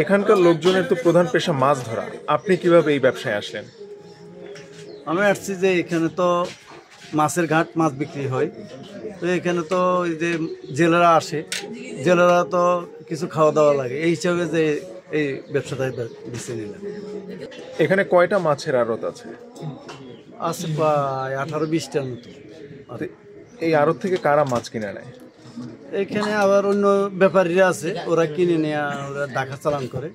এখানকার লোকজনের তো প্রধান পেশা মাছ ধরা, আপনি কিভাবে এই ব্যবসায় আসলেন? আমি আসছি যে এখানে তো মাছের ঘাট, মাছ বিক্রি হয়, তো এখানে তো এই যে জেলেরা আসে, জেলেরা তো কিছু খাওয়া দাওয়া লাগে, এই হিসাবে যে এই ব্যবসাটাই বেছে নিলাম। এখানে কয়টা মাছের আড়ত আছে? আছে প্রায় 18-20টার মতো। এই আড়ত থেকে কারা মাছ কিনে নেয়? এখানে আবার অন্য ব্যাপারীরা আছে, ওরা কিনে নেয়, ওরা ঢাকা চালান করে।